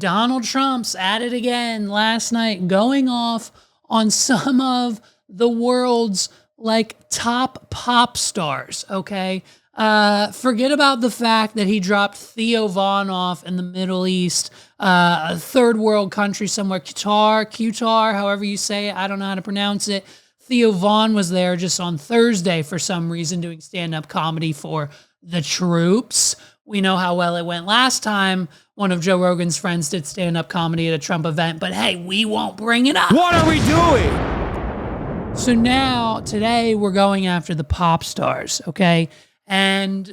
Donald Trump's at it again last night, going off on some of the world's like top pop stars, okay? Forget about the fact that he dropped Theo Von off in the Middle East, a third world country somewhere, Qatar, however you say it. I don't know how to pronounce it. Theo Von was there just on Thursday for some reason doing stand-up comedy for the troops. We know how well it went last time. One of Joe Rogan's friends did stand-up comedy at a Trump event, but hey, we won't bring it up. What are we doing? So now, today, we're going after the pop stars, okay? And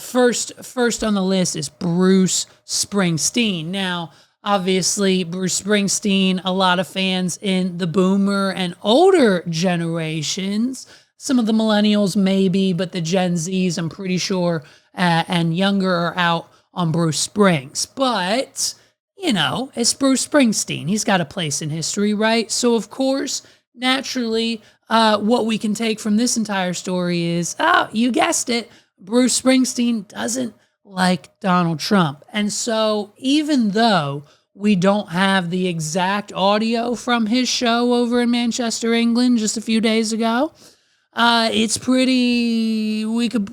first on the list is Bruce Springsteen. Now, obviously, Bruce Springsteen, a lot of fans in the boomer and older generations. Some of the millennials maybe, but the Gen Zs, I'm pretty sure, and younger are out on Bruce Springs. But, you know, it's Bruce Springsteen. He's got a place in history, right? So, of course, naturally, what we can take from this entire story is, oh, you guessed it, Bruce Springsteen doesn't like Donald Trump. And so even though we don't have the exact audio from his show over in Manchester, England, just a few days ago, it's pretty, we can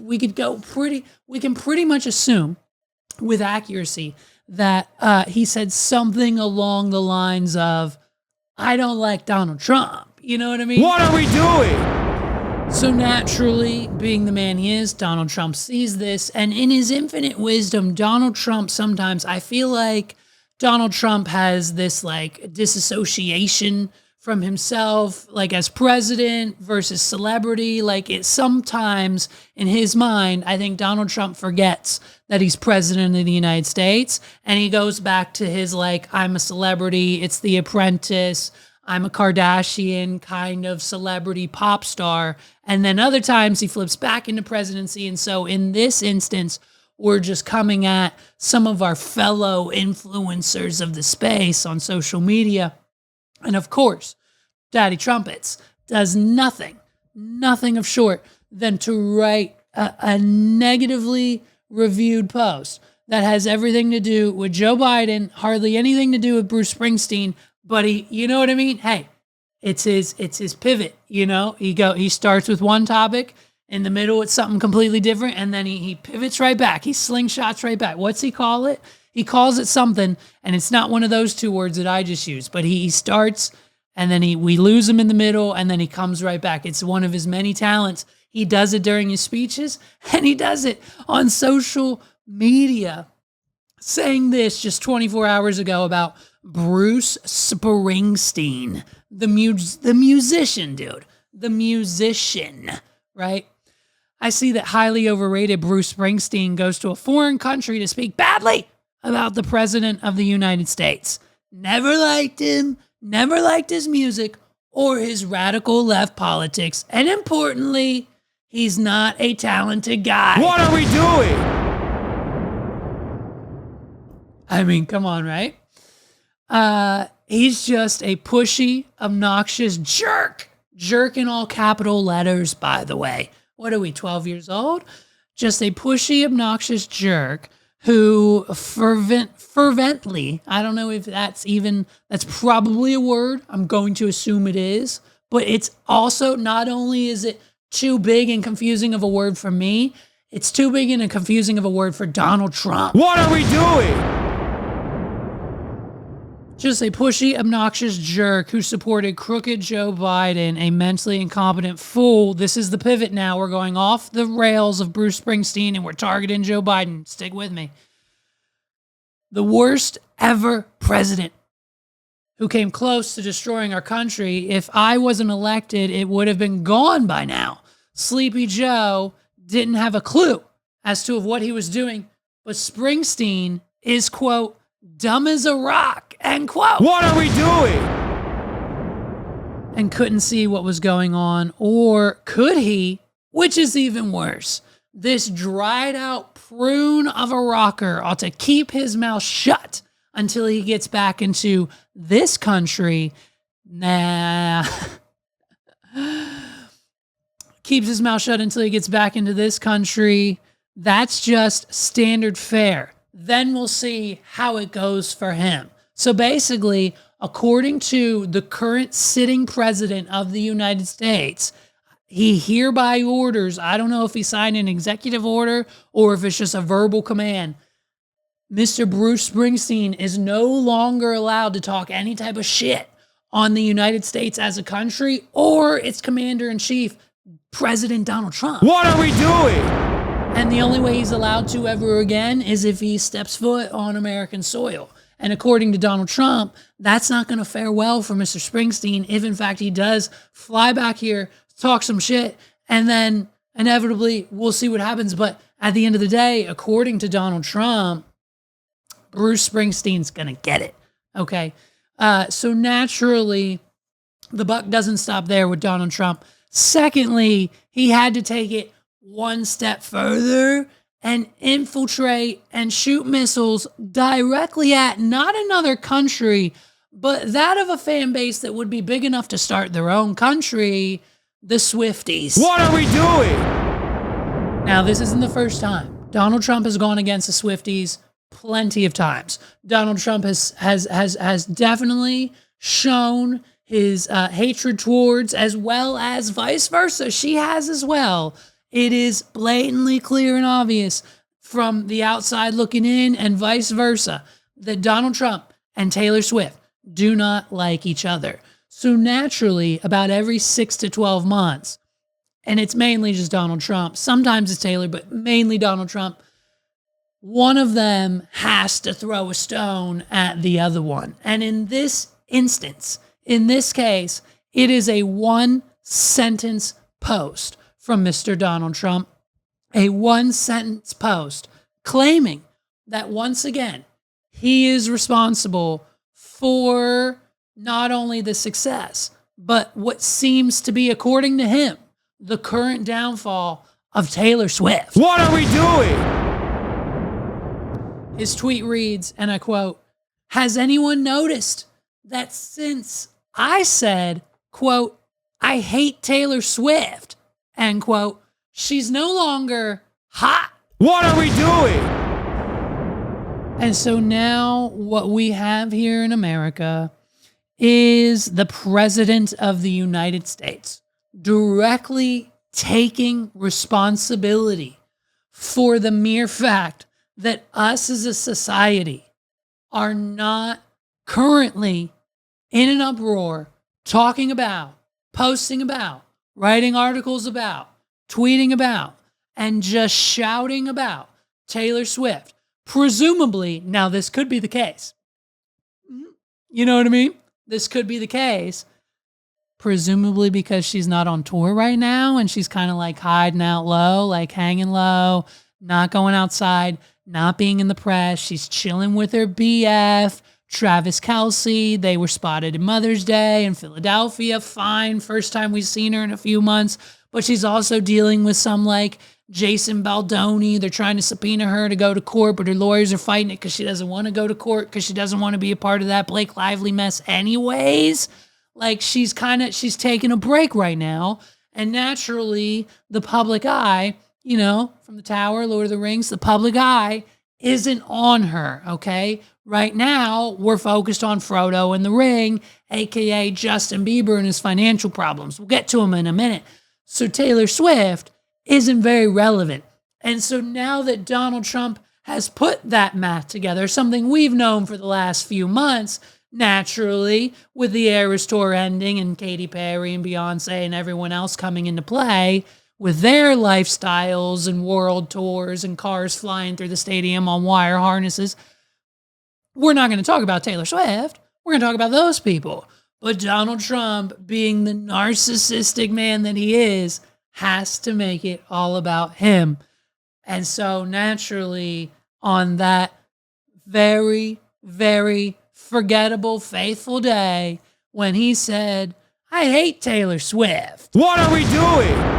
pretty much assume with accuracy that he said something along the lines of, I don't like Donald Trump. You know what I mean? What are we doing? So naturally, being the man he is, Donald Trump sees this, and in his infinite wisdom, Donald Trump sometimes, I feel like Donald Trump has this like disassociation from himself, like as president versus celebrity. Like it sometimes in his mind, I think Donald Trump forgets that he's president of the United States. And he goes back to his like, I'm a celebrity. It's The Apprentice. I'm a Kardashian kind of celebrity pop star. And then other times he flips back into presidency. And so in this instance, we're just coming at some of our fellow influencers of the space on social media. And of course, Daddy Trumpets does nothing of short than to write a negatively reviewed post that has everything to do with Joe Biden, hardly anything to do with Bruce Springsteen, but he, you know what I mean? Hey, it's his pivot, you know? He starts with one topic, in the middle it's something completely different, and then he pivots right back. He slingshots right back. What's he call it? He calls it something, and it's not one of those two words that I just used, but he starts, and then we lose him in the middle, and then he comes right back. It's one of his many talents. He does it during his speeches, and he does it on social media. Saying this just 24 hours ago about Bruce Springsteen, the musician, dude. The musician, right? I see that highly overrated Bruce Springsteen goes to a foreign country to speak badly about the president of the United States. Never liked him, never liked his music or his radical left politics. And importantly, he's not a talented guy. What are we doing? I mean, come on, right? He's just a pushy, obnoxious jerk. Jerk in all capital letters, by the way. What are we, 12 years old? Just a pushy, obnoxious jerk who fervently, I don't know if that's probably a word. I'm going to assume it is. But it's also, not only is it too big and confusing of a word for me, it's too big and confusing of a word for Donald Trump. What are we doing? Just a pushy, obnoxious jerk who supported crooked Joe Biden, a mentally incompetent fool. This is the pivot now. We're going off the rails of Bruce Springsteen and we're targeting Joe Biden. Stick with me. The worst ever president who came close to destroying our country. If I wasn't elected, it would have been gone by now. Sleepy Joe didn't have a clue as to what he was doing, but Springsteen is, quote, dumb as a rock, end quote. What are we doing? And couldn't see what was going on, or could he? Which is even worse. This dried out prune of a rocker ought to keep his mouth shut until he gets back into this country. Nah. Keeps his mouth shut until he gets back into this country. That's just standard fare. then we'll see how it goes for him. So basically, according to the current sitting president of the United States, he hereby orders, I don't know if he signed an executive order or if it's just a verbal command, Mr. Bruce Springsteen is no longer allowed to talk any type of shit on the United States as a country or its commander-in-chief, President Donald Trump. What are we doing? And the only way he's allowed to ever again is if he steps foot on American soil. And according to Donald Trump, that's not going to fare well for Mr. Springsteen if, in fact, he does fly back here, talk some shit, and then inevitably we'll see what happens. But at the end of the day, according to Donald Trump, Bruce Springsteen's going to get it. Okay. So naturally, the buck doesn't stop there with Donald Trump. Secondly, he had to take it one step further and infiltrate and shoot missiles directly at not another country, but that of a fan base that would be big enough to start their own country, the Swifties. What are we doing? Now, this isn't the first time. Donald Trump has gone against the Swifties plenty of times. Donald Trump has definitely shown his hatred towards, as well as vice versa. She has as well. It is blatantly clear and obvious from the outside looking in and vice versa that Donald Trump and Taylor Swift do not like each other. So naturally, about every 6 to 12 months, and it's mainly just Donald Trump, sometimes it's Taylor, but mainly Donald Trump, one of them has to throw a stone at the other one. And in this instance, in this case, it is a one-sentence post from Mr. Donald Trump, a one-sentence post claiming that once again, he is responsible for not only the success, but what seems to be, according to him, the current downfall of Taylor Swift. What are we doing? His tweet reads, and I quote, "Has anyone noticed that since I said, quote, I hate Taylor Swift, end quote, she's no longer hot?" What are we doing? And so now what we have here in America is the President of the United States directly taking responsibility for the mere fact that us as a society are not currently in an uproar, talking about, posting about, writing articles about, tweeting about, and just shouting about Taylor Swift. Presumably, now this could be the case. You know what I mean? This could be the case. Presumably because she's not on tour right now and she's kind of like hiding out low, like hanging low, not going outside, not being in the press. She's chilling with her BF, Travis Kelce. They were spotted in Mother's Day in Philadelphia. Fine. First time we've seen her in a few months. But she's also dealing with some like Jason Baldoni. They're trying to subpoena her to go to court, but her lawyers are fighting it because she doesn't want to go to court because she doesn't want to be a part of that Blake Lively mess anyways. Like she's taking a break right now. And naturally, the public eye, you know, from the Tower, Lord of the Rings, the public eye isn't on her, okay? Right now, we're focused on Frodo in the Ring, aka Justin Bieber and his financial problems. We'll get to him in a minute. So Taylor Swift isn't very relevant. And so now that Donald Trump has put that math together, something we've known for the last few months, naturally, with the Eras Tour ending and Katy Perry and Beyonce and everyone else coming into play with their lifestyles and world tours and cars flying through the stadium on wire harnesses, we're not going to talk about Taylor Swift. We're going to talk about those people. But Donald Trump, being the narcissistic man that he is, has to make it all about him. And so naturally, on that very, very forgettable, faithful day when he said, I hate Taylor Swift. What are we doing?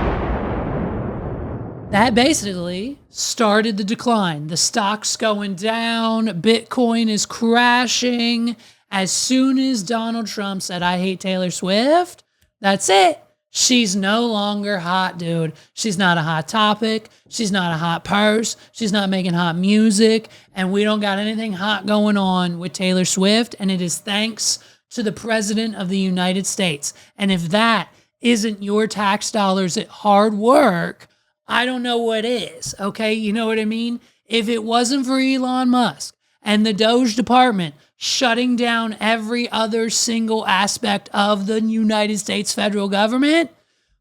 That basically started the decline. The stock's going down. Bitcoin is crashing. As soon as Donald Trump said, I hate Taylor Swift, that's it. She's no longer hot, dude. She's not a hot topic. She's not a hot purse. She's not making hot music. And we don't got anything hot going on with Taylor Swift. And it is thanks to the President of the United States. And if that isn't your tax dollars at hard work, I don't know what is. Okay, you know what I mean? If it wasn't for Elon Musk and the Doge department shutting down every other single aspect of the United States federal government,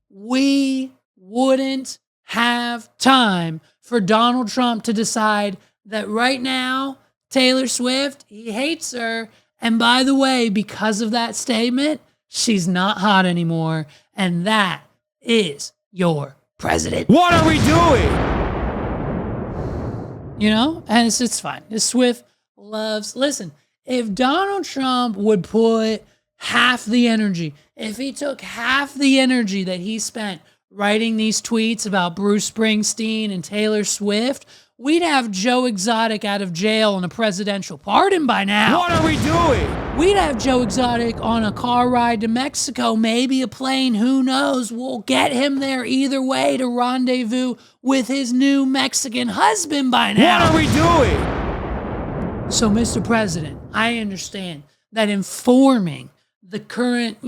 we wouldn't have time for Donald Trump to decide that right now, Taylor Swift, he hates her. And by the way, because of that statement, she's not hot anymore. And that is your president. What are we doing? You know, and it's fine. Swift loves, listen, if Donald Trump would put half the energy, if he took half the energy that he spent writing these tweets about Bruce Springsteen and Taylor Swift, we'd have Joe Exotic out of jail on a presidential pardon by now. What are we doing? We'd have Joe Exotic on a car ride to Mexico, maybe a plane, who knows? We'll get him there either way to rendezvous with his new Mexican husband by now. What are we doing? So, Mr. President, I understand that informing the current,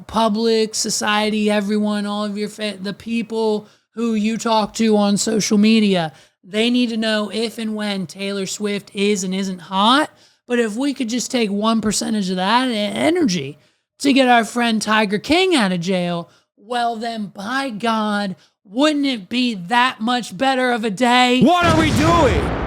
public, society, everyone, all of your the people who you talk to on social media, they need to know if and when Taylor Swift is and isn't hot. But if we could just take 1% of that energy to get our friend Tiger King out of jail, well then, by God, wouldn't it be that much better of a day? What are we doing?